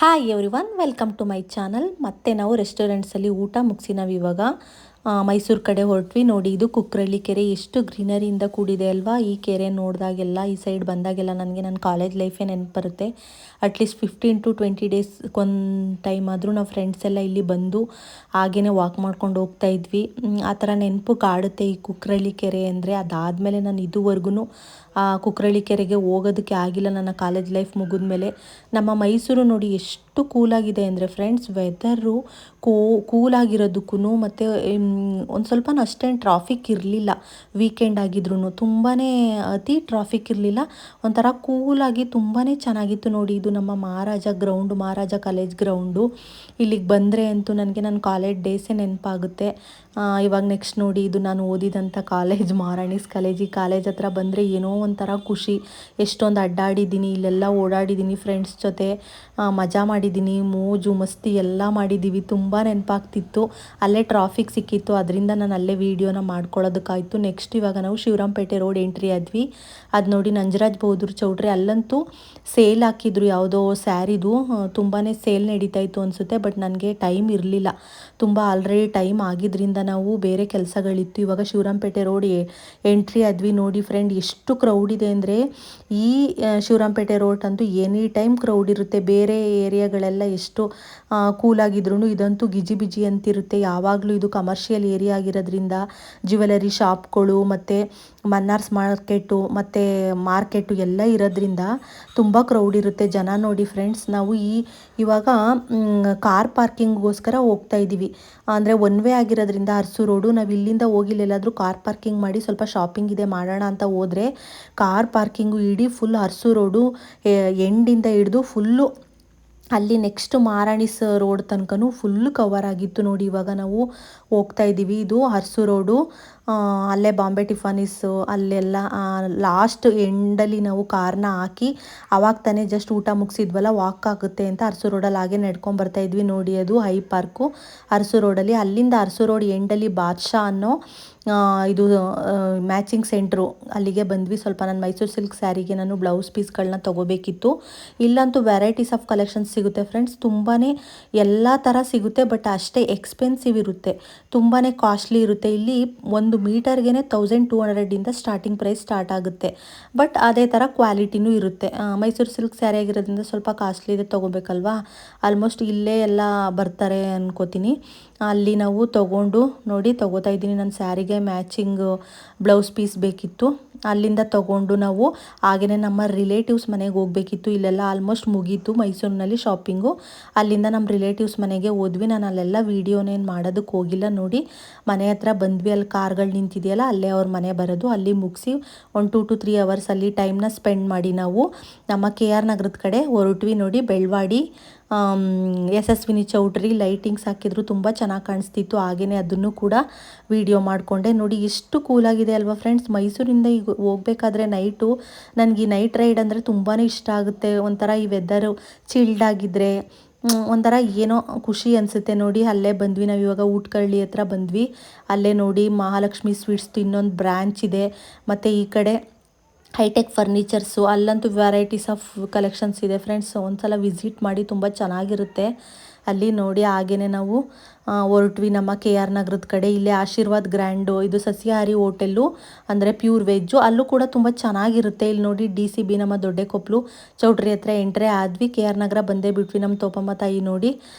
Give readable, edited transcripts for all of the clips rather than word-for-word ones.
Hi everyone, welcome to my channel. ಮತ್ತೆ ನಾವು ರೆಸ್ಟೋರೆಂಟ್ಸಲ್ಲಿ ಊಟ ಮುಗಿಸಿ ನಾವು ಇವಾಗ ಮೈಸೂರು ಕಡೆ ಹೊರಟ್ವಿ. ನೋಡಿ, ಇದು ಕುಕ್ರಳ್ಳಿ ಕೆರೆ ಎಷ್ಟು ಗ್ರೀನರಿಯಿಂದ ಕೂಡಿದೆ ಅಲ್ವಾ. ಈ ಕೆರೆ ನೋಡಿದಾಗೆಲ್ಲ, ಈ ಸೈಡ್ ಬಂದಾಗೆಲ್ಲ ನನಗೆ ನನ್ನ ಕಾಲೇಜ್ ಲೈಫೇ ನೆನಪು ಬರುತ್ತೆ. ಅಟ್ಲೀಸ್ಟ್ 15 to 20 ಡೇಸ್ ಒಂದು ಟೈಮ್ ಆದರೂ ನಾವು ಫ್ರೆಂಡ್ಸ್ ಎಲ್ಲ ಇಲ್ಲಿ ಬಂದು ಹಾಗೇ ವಾಕ್ ಮಾಡ್ಕೊಂಡು ಹೋಗ್ತಾ ಇದ್ವಿ. ಆ ಥರ ನೆನಪು ಕಾಡುತ್ತೆ ಈ ಕುಕ್ರಳ್ಳಿ ಕೆರೆ ಅಂದರೆ. ಅದಾದಮೇಲೆ ನಾನು ಇದುವರೆಗೂ ಕುಕ್ರಳ್ಳಿ ಕೆರೆಗೆ ಹೋಗೋದಕ್ಕೆ ಆಗಿಲ್ಲ ನನ್ನ ಕಾಲೇಜ್ ಲೈಫ್ ಮುಗಿದ್ಮೇಲೆ. ನಮ್ಮ ಮೈಸೂರು ನೋಡಿ ಎಷ್ಟು ಕೂಲಾಗಿದೆ ಅಂದರೆ ಫ್ರೆಂಡ್ಸ್, ವೆದರು ಕೂಲಾಗಿರೋದಕ್ಕೂ ಮತ್ತು ಒಂದು ಸ್ವಲ್ಪನೂ ಅಷ್ಟೇನು ಟ್ರಾಫಿಕ್ ಇರಲಿಲ್ಲ. ವೀಕೆಂಡ್ ಆಗಿದ್ರೂ ತುಂಬಾ ಅತಿ ಟ್ರಾಫಿಕ್ ಇರಲಿಲ್ಲ. ಒಂಥರ ಕೂಲಾಗಿ ತುಂಬಾ ಚೆನ್ನಾಗಿತ್ತು ನೋಡಿ. ಇದು ನಮ್ಮ ಮಹಾರಾಜ ಕಾಲೇಜ್ ಗ್ರೌಂಡು. ಇಲ್ಲಿಗೆ ಬಂದರೆ ಅಂತೂ ನನಗೆ ನನ್ನ ಕಾಲೇಜ್ ಡೇಸೇ ನೆನಪಾಗುತ್ತೆ. ಇವಾಗ ನೆಕ್ಸ್ಟ್ ನೋಡಿ, ಇದು ನಾನು ಓದಿದಂಥ ಕಾಲೇಜ್ ಮಹಾರಾಣೀಸ್ ಕಾಲೇಜ್. ಈ ಕಾಲೇಜ್ ಹತ್ರ ಬಂದರೆ ಏನೋ ಒಂಥರ ಖುಷಿ. ಎಷ್ಟೊಂದು ಅಡ್ಡಾಡಿದ್ದೀನಿ, ಇಲ್ಲೆಲ್ಲ ಓಡಾಡಿದ್ದೀನಿ, ಫ್ರೆಂಡ್ಸ್ ಜೊತೆ ಮಜಾ ಮಾಡಿದ್ದೀನಿ, ಮೋಜು ಮಸ್ತಿ ಎಲ್ಲ ಮಾಡಿದ್ದೀವಿ. ತುಂಬ ನೆನಪಾಗ್ತಿತ್ತು. ಅಲ್ಲೇ ಟ್ರಾಫಿಕ್ ಸಿಕ್ಕಿತ್ತು, ಅದರಿಂದ ನಾನು ಅಲ್ಲೇ ವೀಡಿಯೋನ ಮಾಡ್ಕೊಳ್ಳೋದಕ್ಕಾಯಿತು. ನೆಕ್ಸ್ಟ್ ಇವಾಗ ನಾವು ಶಿವರಾಮಪೇಟೆ ರೋಡ್ ಎಂಟ್ರಿ ಆದ್ವಿ. ಅದು ನೋಡಿ ನಂಜರಾಜ್ ಬಹದ್ದೂರ್ ಚೌಟ್ರಿ. ಅಲ್ಲಂತೂ ಸೇಲ್ ಹಾಕಿದ್ರು, ಯಾವುದೋ ಸ್ಯಾರಿದು ತುಂಬಾ ಸೇಲ್ ನಡೀತಾ ಇತ್ತು ಅನಿಸುತ್ತೆ. ಬಟ್ ನನಗೆ ಟೈಮ್ ಇರಲಿಲ್ಲ, ತುಂಬ ಆಲ್ರೆಡಿ ಟೈಮ್ ಆಗಿದ್ದರಿಂದ ನಾವು ಬೇರೆ ಕೆಲಸಗಳಿತ್ತು. ಇವಾಗ ಶಿವರಾಮಪೇಟೆ ರೋಡ್ ಎಂಟ್ರಿ ಆದ್ವಿ. ನೋಡಿ ಫ್ರೆಂಡ್, ಎಷ್ಟು ಕ್ರೌಡ್ ಇದೆ ಅಂದರೆ ಈ ಶಿವರಾಮಪೇಟೆ ರೋಡ್ ಅಂತೂ ಎನಿ ಟೈಮ್ ಕ್ರೌಡ್ ಇರುತ್ತೆ. ಬೇರೆ ಏರಿಯಾಗಳೆಲ್ಲ ಎಷ್ಟು ಕೂಲಾಗಿದ್ರು ಇದಂತೂ ಗಿಜಿ ಬಿಜಿ ಅಂತಿರುತ್ತೆ ಯಾವಾಗಲೂ. ಇದು ಕಮರ್ಷಿಯಲ್ ಏರಿಯಾ ಆಗಿರೋದ್ರಿಂದ ಜ್ಯುವೆಲರಿ ಶಾಪ್ಗಳು ಮತ್ತು ಮನ್ನಾರ್ಸ್ ಮಾರ್ಕೆಟು ಎಲ್ಲ ಇರೋದ್ರಿಂದ ತುಂಬ ಕ್ರೌಡ್ ಇರುತ್ತೆ. ಜನ ನೋಡಿ ಫ್ರೆಂಡ್ಸ್, ನಾವು ಇವಾಗ ಕಾರ್ ಪಾರ್ಕಿಂಗ್ಗೋಸ್ಕರ ಹೋಗ್ತಾ ಇದ್ದೀವಿ. ಅಂದರೆ ಒನ್ ವೇ ಆಗಿರೋದ್ರಿಂದ ಅರಸು ರೋಡು, ನಾವು ಇಲ್ಲಿಂದ ಹೋಗಿಲ್ಲೆಲ್ಲಾದರೂ ಕಾರ್ ಪಾರ್ಕಿಂಗ್ ಮಾಡಿ ಸ್ವಲ್ಪ ಶಾಪಿಂಗ್ ಇದೆ ಮಾಡೋಣ ಅಂತ ಹೋದರೆ ಕಾರ್ ಪಾರ್ಕಿಂಗು ಇಡೀ ಫುಲ್ ಅರಸು ರೋಡು ಎಂಡಿಂದ ಹಿಡಿದು ಫುಲ್ಲು ಅಲ್ಲಿ ನೆಕ್ಸ್ಟ್ ಮಹಾರಾಣೀಸ್ ರೋಡ್ ತನಕನೂ ಫುಲ್ಲು ಕವರ್ ಆಗಿತ್ತು ನೋಡಿ. ಇವಾಗ ನಾವು ಹೋಗ್ತಾ ಇದ್ದೀವಿ. ಇದು ಅರಸು ರೋಡು, ಅಲ್ಲೇ ಬಾಂಬೆ ಟಿಫಾನೀಸು ಅಲ್ಲೆಲ್ಲ ಲಾಸ್ಟ್ ಎಂಡಲ್ಲಿ ನಾವು ಕಾರ್ನ ಹಾಕಿ ಅವಾಗ ತಾನೇ ಜಸ್ಟ್ ಊಟ ಮುಗಿಸಿದ್ವಲ್ಲ, ವಾಕ್ ಆಗುತ್ತೆ ಅಂತ ಅರಸು ರೋಡಲ್ಲಿ ಹಾಗೆ ನಡ್ಕೊಂಬರ್ತಾ ಇದ್ವಿ ನೋಡಿ. ಅದು ಹೈ ಪಾರ್ಕು ಅರಸು ರೋಡಲ್ಲಿ. ಅಲ್ಲಿಂದ ಅರಸು ರೋಡ್ ಎಂಡಲ್ಲಿ ಬಾದ್ಶಾ ಅನ್ನೋ ಇದು ಮ್ಯಾಚಿಂಗ್ ಸೆಂಟ್ರು, ಅಲ್ಲಿಗೆ ಬಂದ್ವಿ. ಸ್ವಲ್ಪ ನಾನು ಮೈಸೂರು ಸಿಲ್ಕ್ ಸ್ಯಾರಿಗೆ ನಾನು ಬ್ಲೌಸ್ ಪೀಸ್ಗಳನ್ನ ತೊಗೋಬೇಕಿತ್ತು. ಇಲ್ಲಂತೂ ವೆರೈಟೀಸ್ ಆಫ್ ಕಲೆಕ್ಷನ್ಸ್ ಸಿಗುತ್ತೆ ಫ್ರೆಂಡ್ಸ್. ತುಂಬಾ ಎಲ್ಲ ಥರ ಸಿಗುತ್ತೆ, ಬಟ್ ಅಷ್ಟೇ ಎಕ್ಸ್ಪೆನ್ಸಿವ್ ಇರುತ್ತೆ, ತುಂಬಾ ಕಾಸ್ಟ್ಲಿ ಇರುತ್ತೆ. ಇಲ್ಲಿ 1 ಮೀಟರ್ಗೆ 1200ಇಂದ ಸ್ಟಾರ್ಟಿಂಗ್ ಪ್ರೈಸ್ ಸ್ಟಾರ್ಟ್ ಆಗುತ್ತೆ. ಬಟ್ ಅದೇ ಥರ ಕ್ವಾಲಿಟಿನೂ ಇರುತ್ತೆ. ಮೈಸೂರು ಸಿಲ್ಕ್ ಸ್ಯಾರಿ ಆಗಿರೋದ್ರಿಂದ ಸ್ವಲ್ಪ ಕಾಸ್ಟ್ಲಿ ಇದೆ, ತೊಗೋಬೇಕಲ್ವಾ. ಆಲ್ಮೋಸ್ಟ್ ಇಲ್ಲೇ ಎಲ್ಲ ಬರ್ತಾರೆ ಅನ್ಕೋತೀನಿ. ಅಲ್ಲಿ ನಾವು ತೊಗೋತಾ ಇದ್ದೀನಿ. ನನ್ನ ಸ್ಯಾರಿಗೆ ಮ್ಯಾಚಿಂಗ್ ಬ್ಲೌಸ್ ಪೀಸ್ ಬೇಕಿತ್ತು. ಅಲ್ಲಿಂದ ತೊಗೊಂಡು ನಾವು ಹಾಗೆಯೇ ನಮ್ಮ ರಿಲೇಟಿವ್ಸ್ ಮನೆಗೆ ಹೋಗಬೇಕಿತ್ತು. ಇಲ್ಲೆಲ್ಲ ಆಲ್ಮೋಸ್ಟ್ ಮುಗೀತು ಮೈಸೂರಿನಲ್ಲಿ ಶಾಪಿಂಗು. ಅಲ್ಲಿಂದ ನಮ್ಮ ರಿಲೇಟಿವ್ಸ್ ಮನೆಗೆ ಹೋದ್ವಿ. ನಾನು ಅಲ್ಲೆಲ್ಲ ವೀಡಿಯೋನೇನು ಮಾಡೋದಕ್ಕೆ ಹೋಗಿಲ್ಲ ನೋಡಿ. ಮನೆ ಹತ್ರ ಬಂದ್ವಿ, ಅಲ್ಲಿ ಕಾರ್ಗಳು ನಿಂತಿದೆಯಲ್ಲ ಅಲ್ಲೇ ಅವ್ರ ಮನೆ ಬರೋದು. ಅಲ್ಲಿ ಮುಗಿಸಿ ಒಂದು 2 to 3 ಅವರ್ಸ್ ಅಲ್ಲಿ ಟೈಮ್ನ ಸ್ಪೆಂಡ್ ಮಾಡಿ ನಾವು ನಮ್ಮ KR ನಗರದ ಕಡೆ ಹೊರಟ್ವಿ ನೋಡಿ. ಬೆಳವಾಡಿ ಯಶಸ್ವಿನಿ ಚೌಟ್ರಿ ಲೈಟಿಂಗ್ಸ್ ಹಾಕಿದ್ರು, ತುಂಬ ಚೆನ್ನಾಗಿ ಕಾಣಿಸ್ತಿತ್ತು. ಹಾಗೆಯೇ ಅದನ್ನು ಕೂಡ ವಿಡಿಯೋ ಮಾಡಿಕೊಂಡೆ ನೋಡಿ. ಎಷ್ಟು ಕೂಲಾಗಿದೆ ಅಲ್ವಾ ಫ್ರೆಂಡ್ಸ್. ಮೈಸೂರಿಂದ ಈಗ ಹೋಗ್ಬೇಕಾದ್ರೆ ನೈಟು ನನಗೆ ಈ ನೈಟ್ ರೈಡ್ ಅಂದರೆ ತುಂಬಾ ಇಷ್ಟ ಆಗುತ್ತೆ. ಒಂಥರ ಈ ವೆದರು ಚಿಲ್ಡ್ ಆಗಿದ್ದರೆ ಒಂಥರ ಏನೋ ಖುಷಿ ಅನಿಸುತ್ತೆ ನೋಡಿ. ಅಲ್ಲೇ ಬಂದ್ವಿ ನಾವು ಇವಾಗ ಊಟಕಳ್ಳಿ ಹತ್ರ ಬಂದ್ವಿ. ಅಲ್ಲೇ ನೋಡಿ ಮಹಾಲಕ್ಷ್ಮಿ ಸ್ವೀಟ್ಸ್ದು ಇನ್ನೊಂದು ಬ್ರ್ಯಾಂಚ್ ಇದೆ. ಮತ್ತು ಈ ಕಡೆ ಹೈಟೆಕ್ ಫರ್ನಿಚರ್ಸು, ಅಲ್ಲಂತೂ ವೆರೈಟೀಸ್ ಆಫ್ ಕಲೆಕ್ಷನ್ಸ್ ಇದೆ ಫ್ರೆಂಡ್ಸ್. ಒಂದ್ಸಲ ವಿಸಿಟ್ ಮಾಡಿ, ತುಂಬ ಚೆನ್ನಾಗಿರುತ್ತೆ ಅಲ್ಲಿ ನೋಡಿ. ಹಾಗೆಯೇ ನಾವು ಹೊರಟ್ವಿ ನಮ್ಮ KR ನಗರದ ಕಡೆ. ಇಲ್ಲೇ ಆಶೀರ್ವಾದ್ ಗ್ರ್ಯಾಂಡು, ಇದು ಸಸ್ಯಾಹಾರಿ ಹೋಟೆಲ್ಲು, ಅಂದರೆ ಪ್ಯೂರ್ ವೆಜ್ಜು. ಅಲ್ಲೂ ಕೂಡ ತುಂಬ ಚೆನ್ನಾಗಿರುತ್ತೆ. ಇಲ್ಲಿ ನೋಡಿ DCB ನಮ್ಮ ದೊಡ್ಡಕೊಪ್ಪಲು ಚೌಟ್ರಿ ಹತ್ರ ಎಂಟ್ರಿ ಆದ್ವಿ. KR ನಗರ ಬಂದೇ ಬಿಟ್ವಿ ನಮ್ಮ ತೋಪಮ್ಮ ತಾಯಿ ನೋಡಿ.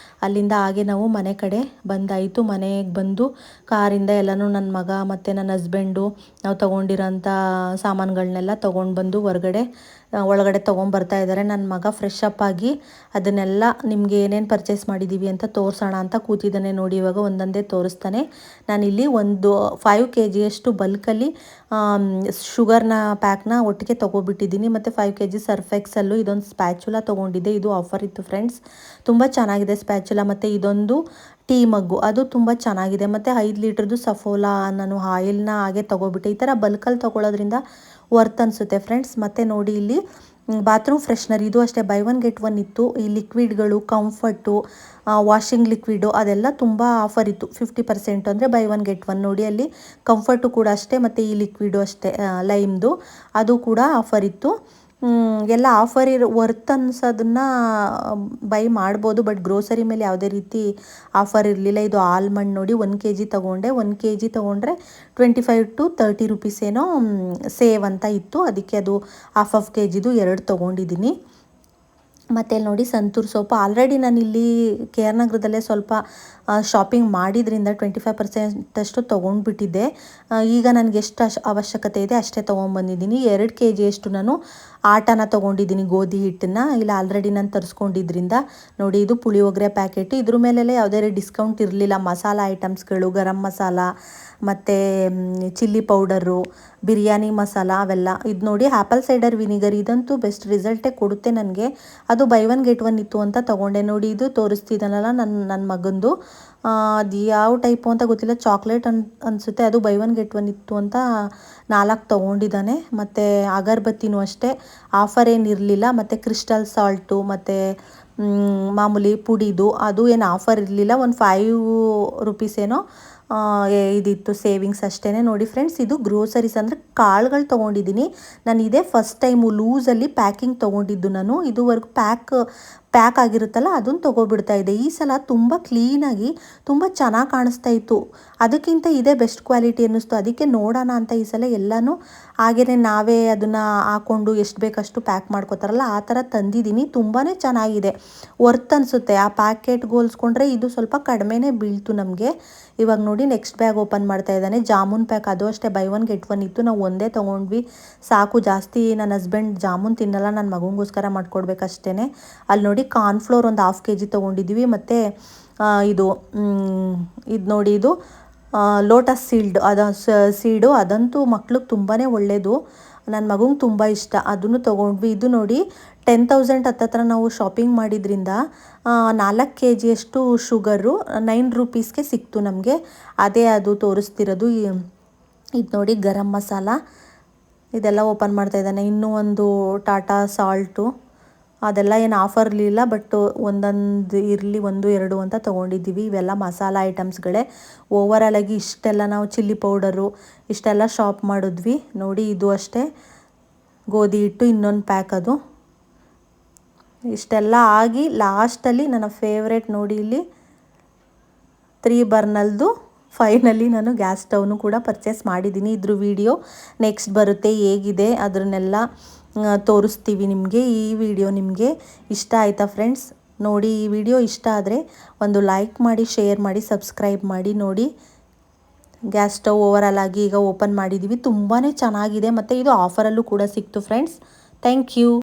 ಅಲ್ಲಿಂದ ಹಾಗೆ ನಾವು ಮನೆ ಕಡೆ ಬಂದಾಯಿತು. ಮನೆಗೆ ಬಂದು ಕಾರಿಂದ ಎಲ್ಲನೂ ನನ್ನ ಮಗ ಮತ್ತು ನನ್ನ ಹಸ್ಬೆಂಡು ನಾವು ತೊಗೊಂಡಿರೋಂಥ ಸಾಮಾನುಗಳನ್ನೆಲ್ಲ ತೊಗೊಂಡು ಬಂದು ಒಳಗಡೆ ತೊಗೊಂಬರ್ತಾ ಇದ್ದಾರೆ. ನನ್ನ ಮಗ ಫ್ರೆಶ್ ಅಪ್ ಆಗಿ ಅದನ್ನೆಲ್ಲ ನಿಮಗೆ ಏನೇನು ಪರ್ಚೇಸ್ ಮಾಡಿದ್ದೀವಿ ಅಂತ ತೋರಿಸೋಣ ಅಂತ ಕೂತಿದ್ದಾನೆ ನೋಡಿ. ಇವಾಗ ಒಂದೊಂದೇ ತೋರಿಸ್ತಾನೆ. ನಾನಿಲ್ಲಿ ಒಂದು 5 kg ಬಲ್ಕಲ್ಲಿ ಶುಗರ್ನ ಪ್ಯಾಕ್ನ ಒಟ್ಟಿಗೆ ತೊಗೊಬಿಟ್ಟಿದ್ದೀನಿ. ಮತ್ತು 5 kg ಸರ್ಫ್ ಎಕ್ಸೆಲ್ಲು ಇದೊಂದು ಸ್ಪ್ಯಾಚುಲಾ ತೊಗೊಂಡಿದ್ದೆ. ಇದು ಆಫರ್ ಇತ್ತು ಫ್ರೆಂಡ್ಸ್, ತುಂಬ ಚೆನ್ನಾಗಿದೆ ಸ್ಪ್ಯಾಚುಲಾ. ಮತ್ತು ಇದೊಂದು ಟೀ ಮಗ್ಗು, ಅದು ತುಂಬ ಚೆನ್ನಾಗಿದೆ. ಮತ್ತು 5 ಲೀಟ್ರದ್ದು ಸಫೋಲಾ ನಾನು ಆಯಿಲ್ನ ಹಾಗೆ ತೊಗೊಬಿಟ್ಟೆ. ಈ ಥರ ಬಲ್ಕಲ್ಲಿ ತೊಗೊಳೋದ್ರಿಂದ ವರ್ತ್ ಅನಿಸುತ್ತೆ ಫ್ರೆಂಡ್ಸ್. ಮತ್ತು ನೋಡಿ ಇಲ್ಲಿ ಬಾತ್ರೂಮ್ ಫ್ರೆಶ್ನರ್, ಇದು ಅಷ್ಟೇ ಬೈ 1 get 1 ಇತ್ತು. ಈ ಲಿಕ್ವಿಡ್ಗಳು, ಕಂಫರ್ಟು, ವಾಷಿಂಗ್ ಲಿಕ್ವಿಡು ಅದೆಲ್ಲ ತುಂಬ ಆಫರ್ ಇತ್ತು. 50% ಅಂದರೆ ಬೈ 1 get 1 ನೋಡಿ. ಅಲ್ಲಿ ಕಂಫರ್ಟು ಕೂಡ ಅಷ್ಟೇ, ಮತ್ತು ಈ ಲಿಕ್ವಿಡು ಅಷ್ಟೇ ಲೈಮ್ದು, ಅದು ಕೂಡ ಆಫರ್ ಇತ್ತು. ಎಲ್ಲ ಆಫರ್ ವರ್ತ್ ಅನ್ಸೋದನ್ನು ಬೈ ಮಾಡ್ಬೋದು. ಬಟ್ ಗ್ರೋಸರಿ ಮೇಲೆ ಯಾವುದೇ ರೀತಿ ಆಫರ್ ಇರಲಿಲ್ಲ. ಇದು ಆಲ್ಮಂಡ್ ನೋಡಿ 1 kg ತೊಗೊಂಡೆ. 1 kg ತೊಗೊಂಡ್ರೆ 25 to 30 ರುಪೀಸ್ ಏನೋ ಸೇವ್ ಅಂತ ಇತ್ತು. ಅದಕ್ಕೆ ಅದು ಹಾಫ್ kgದು 2 ತೊಗೊಂಡಿದ್ದೀನಿ. ಮತ್ತು ಇಲ್ಲಿ ನೋಡಿ ಸಂತೂರ್ ಸೋಪು ಆಲ್ರೆಡಿ ನಾನಿಲ್ಲಿ ಕೆ ಆರ್ ನಗರದಲ್ಲೇ ಸ್ವಲ್ಪ ಶಾಪಿಂಗ್ ಮಾಡಿದ್ರಿಂದ 25% ಅಷ್ಟು ತೊಗೊಂಡ್ಬಿಟ್ಟಿದ್ದೆ. ಈಗ ನನಗೆ ಎಷ್ಟು ಅವಶ್ಯಕತೆ ಇದೆ ಅಷ್ಟೇ ತೊಗೊಂಬಂದಿದ್ದೀನಿ. 2 kg ಅಷ್ಟು ನಾನು ಆಟನ ತೊಗೊಂಡಿದ್ದೀನಿ, ಗೋಧಿ ಹಿಟ್ಟನ್ನು. ಇಲ್ಲ ಆಲ್ರೆಡಿ ನಾನು ತರಿಸ್ಕೊಂಡಿದ್ರಿಂದ ನೋಡಿ, ಇದು ಪುಳಿಯೋಗರೆ ಪ್ಯಾಕೆಟು. ಇದ್ರ ಮೇಲೆಲ್ಲ ಯಾವುದೇ ಡಿಸ್ಕೌಂಟ್ ಇರಲಿಲ್ಲ. ಮಸಾಲ ಐಟಮ್ಸ್ಗಳು, ಗರಂ ಮಸಾಲ ಮತ್ತು ಚಿಲ್ಲಿ ಪೌಡರು, ಬಿರಿಯಾನಿ ಮಸಾಲ ಅವೆಲ್ಲ. ಇದು ನೋಡಿ ಆ್ಯಪಲ್ ಸೈಡರ್ ವಿನಿಗರ್, ಇದಂತೂ ಬೆಸ್ಟ್ ರಿಸಲ್ಟೇ ಕೊಡುತ್ತೆ ನನಗೆ. ಅದು ಬೈ 1 get 1 ಇತ್ತು ಅಂತ ತೊಗೊಂಡೆ. ನೋಡಿ, ಇದು ತೋರಿಸ್ತಿದ್ದಾನಲ್ಲ ನನ್ನ ಮಗಂದು, ಅದು ಯಾವ ಟೈಪು ಅಂತ ಗೊತ್ತಿಲ್ಲ, ಚಾಕ್ಲೇಟ್ ಅನಿಸುತ್ತೆ. ಅದು ಬೈ 1 get 1 ಇತ್ತು ಅಂತ 4 ತೊಗೊಂಡಿದ್ದಾನೆ. ಮತ್ತು ಅಗರಬತ್ತಿನೂ ಅಷ್ಟೇ ಆಫರ್ ಏನಿರಲಿಲ್ಲ. ಮತ್ತು ಕ್ರಿಸ್ಟಲ್ ಸಾಲ್ಟು ಮತ್ತು ಮಾಮೂಲಿ ಪುಡಿದು ಅದು ಏನು ಆಫರ್ ಇರಲಿಲ್ಲ. ಒಂದು 5 ರುಪೀಸ್ ಏನೋ ಇದಿತ್ತು ಸೇವಿಂಗ್ಸ್ ಅಷ್ಟೇ. ನೋಡಿ ಫ್ರೆಂಡ್ಸ್, ಇದು ಗ್ರೋಸರೀಸ್ ಅಂದರೆ ಕಾಳುಗಳು ತೊಗೊಂಡಿದ್ದೀನಿ ನಾನು. ಇದೇ ಫಸ್ಟ್ ಟೈಮು ಲೂಸಲ್ಲಿ ಪ್ಯಾಕಿಂಗ್ ತೊಗೊಂಡಿದ್ದು ನಾನು. ಇದುವರೆಗೂ ಪ್ಯಾಕ್ ಆಗಿರುತ್ತಲ್ಲ ಅದನ್ನು ತೊಗೊಬಿಡ್ತಾ ಇದ್ದೆ. ಈ ಸಲ ತುಂಬ ಕ್ಲೀನಾಗಿ ತುಂಬ ಚೆನ್ನಾಗಿ ಕಾಣಿಸ್ತಾ ಇತ್ತು. ಅದಕ್ಕಿಂತ ಇದೇ ಬೆಸ್ಟ್ ಕ್ವಾಲಿಟಿ ಅನ್ನಿಸ್ತು. ಅದಕ್ಕೆ ನೋಡೋಣ ಅಂತ ಈ ಸಲ ಎಲ್ಲನೂ ಹಾಗೆಯೇ ನಾವೇ ಅದನ್ನು ಹಾಕ್ಕೊಂಡು ಎಷ್ಟು ಬೇಕಷ್ಟು ಪ್ಯಾಕ್ ಮಾಡ್ಕೋತಾರಲ್ಲ ಆ ಥರ ತಂದಿದ್ದೀನಿ. ತುಂಬಾ ಚೆನ್ನಾಗಿದೆ, ವರ್ತ್ ಅನಿಸುತ್ತೆ. ಆ ಪ್ಯಾಕೆಟ್ಗೆ ಹೋಲಿಸ್ಕೊಂಡ್ರೆ ಇದು ಸ್ವಲ್ಪ ಕಡಿಮೆನೇ ಬೀಳ್ತು ನಮಗೆ. ಇವಾಗ ನೋಡಿ ನೆಕ್ಸ್ಟ್ ಬ್ಯಾಗ್ ಓಪನ್ ಮಾಡ್ತಾ ಇದ್ದಾನೆ. ಜಾಮೂನ್ ಪ್ಯಾಕ್, ಅದು ಅಷ್ಟೇ ಬೈ 1 get 1 ಇತ್ತು. ನಾವು ಒಂದೇ ತೊಗೊಂಡ್ವಿ ಸಾಕು. ಜಾಸ್ತಿ ನನ್ನ ಹಸ್ಬೆಂಡ್ ಜಾಮೂನ್ ತಿನ್ನಲ್ಲ, ನನ್ನ ಮಗನಿಗೋಸ್ಕರ ಮಾಡ್ಕೊಡ್ಬೇಕಷ್ಟೇ. ಅಲ್ಲಿ ನೋಡಿ ಕಾರ್ನ್ಫ್ಲೋರ್ ಒಂದು ಹಾಫ್ kg ತೊಗೊಂಡಿದ್ವಿ. ಮತ್ತು ಇದು ನೋಡಿ, ಇದು ಲೋಟಸ್ ಸೀಡು ಅದಂತೂ ಮಕ್ಳಿಗೆ ತುಂಬಾ ಒಳ್ಳೆಯದು. ನನ್ನ ಮಗುಂಗೆ ತುಂಬ ಇಷ್ಟ, ಅದನ್ನು ತೊಗೊಂಡ್ವಿ. ಇದು ನೋಡಿ 10,000 ಹತ್ತತ್ರ ನಾವು ಶಾಪಿಂಗ್ ಮಾಡಿದ್ರಿಂದ 4 kg ಅಷ್ಟು ಶುಗರು 9 ರುಪೀಸ್ಗೆ ಸಿಕ್ತು ನಮಗೆ. ಅದೇ ಅದು ತೋರಿಸ್ತಿರೋದು. ಇದು ನೋಡಿ ಗರಂ ಮಸಾಲ, ಇದೆಲ್ಲ ಓಪನ್ ಮಾಡ್ತಾ ಇದ್ದಾನೆ. ಇನ್ನೂ ಒಂದು ಟಾಟಾ ಸಾಲ್ಟು, ಅದೆಲ್ಲ ಏನು ಆಫರ್ ಇರಲಿಲ್ಲ. ಬಟ್ ಒಂದೊಂದು ಇರಲಿ 1, 2 ಅಂತ ತೊಗೊಂಡಿದ್ದೀವಿ. ಇವೆಲ್ಲ ಮಸಾಲ ಐಟಮ್ಸ್ಗಳೇ. ಓವರಾಲಾಗಿ ಇಷ್ಟೆಲ್ಲ ನಾವು ಚಿಲ್ಲಿ ಪೌಡರು ಇಷ್ಟೆಲ್ಲ ಶಾಪ್ ಮಾಡಿದ್ವಿ. ನೋಡಿ, ಇದು ಅಷ್ಟೇ ಗೋಧಿ ಹಿಟ್ಟು ಇನ್ನೊಂದು ಪ್ಯಾಕ್. ಅದು ಇಷ್ಟೆಲ್ಲ ಆಗಿ ಲಾಸ್ಟಲ್ಲಿ ನನ್ನ ಫೇವ್ರೇಟ್ ನೋಡಿ, ಇಲ್ಲಿ 3 ಬರ್ನಲ್ದು ಫೈನಲಿ ನಾನು ಗ್ಯಾಸ್ ಸ್ಟವ್ನು ಕೂಡ ಪರ್ಚೇಸ್ ಮಾಡಿದ್ದೀನಿ. ಇದ್ರ ವಿಡಿಯೋ ನೆಕ್ಸ್ಟ್ ಬರುತ್ತೆ, ಹೇಗಿದೆ ಅದನ್ನೆಲ್ಲ ತೋರಿಸ್ತೀವಿ ನಿಮಗೆ. ಈ ವಿಡಿಯೋ ನಿಮಗೆ ಇಷ್ಟ ಆಯಿತಾ ಫ್ರೆಂಡ್ಸ್? ನೋಡಿ, ಈ ವಿಡಿಯೋ ಇಷ್ಟ ಆದರೆ ಒಂದು ಲೈಕ್ ಮಾಡಿ, ಶೇರ್ ಮಾಡಿ, ಸಬ್ಸ್ಕ್ರೈಬ್ ಮಾಡಿ. ನೋಡಿ, ಗ್ಯಾಸ್ ಸ್ಟವ್ ಓವರಾಲ್ ಆಗಿ ಈಗ ಓಪನ್ ಮಾಡಿದ್ದೀವಿ. ತುಂಬಾ ಚೆನ್ನಾಗಿದೆ ಮತ್ತು ಇದು ಆಫರಲ್ಲೂ ಕೂಡ ಸಿಕ್ತು ಫ್ರೆಂಡ್ಸ್. Thank you.